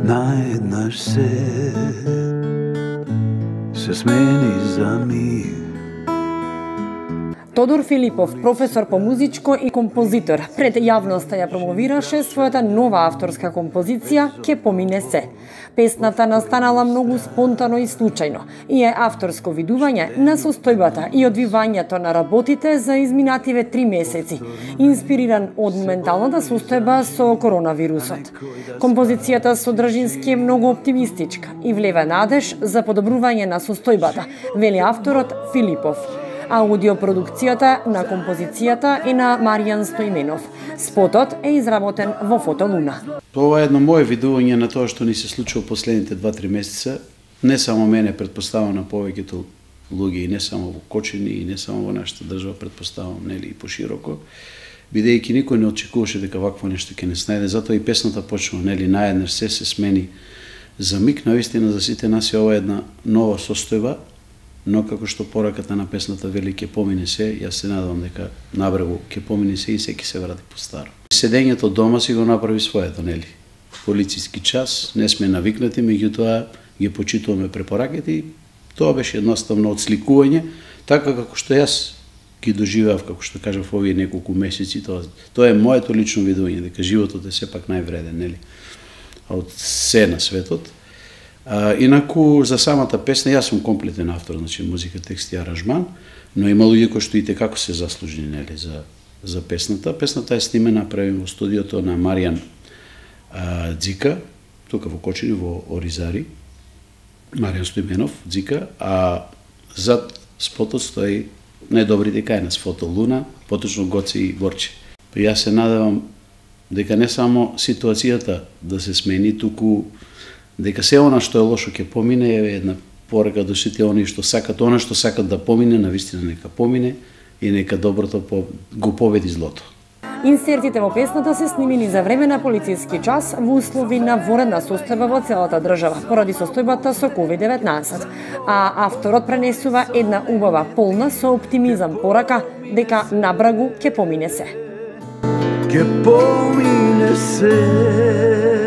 Наеднаш се смени за миг. Тодор Филипов, професор по музичко и композитор, пред јавноста ја промовираше својата нова авторска композиција «Ке помине се». Песната настанала многу спонтано и случајно и е авторско видување на состојбата и одвивањето на работите за изминативе 3 месеци, инспириран од менталната состојба со коронавирусот. Композицијата содржински е многу оптимистичка и влева надеж за подобрување на состојбата, вели авторот Филипов. Аудиопродукцијата на композицијата е на Маријан Стоименов. Спотот е изработен во Фотолуна. Ова е едно мое видување на тоа што ни се случува последните 2-3 месеца. Не само мене, предпоставам на повеќето луѓе, и не само во Кочини, и не само во нашата држава, предпоставам, нели, и пошироко, бидејќи никој не очекуваше дека вакво нешто ќе не снајде, затоа и песната почнува, нели, наеднаш се смени за миг. Навистина за сите нас е ова една нова состојба, но како што пораката на песната вели ќе помине се, јас се надевам дека набрегу ќе помине се и секи се врати по старо. Седењето дома си го направи своето, нели? Полициски час, не сме навикнати, меѓутоа ги почитуваме препораките и тоа беше едноставно отсликување, така како што јас ги доживеав, како што кажав, овие неколку месеци, тоа е моето лично видување, дека животот е сепак највреден, нели? Од се на светот. Инаку, за самата песна, јас сум комплетен автор, значи музика, текст и аранжман, но има луѓе кои што и како се заслужени, нели, за песната. Песната е снимена, направена во студиото на Маријан Дзика, тука во Кочини, во Оризари, Маријан Стоименов Дзика, а зад спотот стои најдобрите кај нас, Фотолуна, поточно Гоце и Борче. Јас се надевам дека не само ситуацијата да се смени, туку дека се она што е лошо ќе помине, е една порака до сите они што сакат, она што сакат да помине, навистина нека помине и нека доброто го победи злото. Инсертите во песната се снимени за време на полициски час во услови на воредна состојба во целата држава, поради состојбата со COVID-19, а авторот пренесува една убава, полна со оптимизам порака дека набрагу ќе помине се. Ке помине се.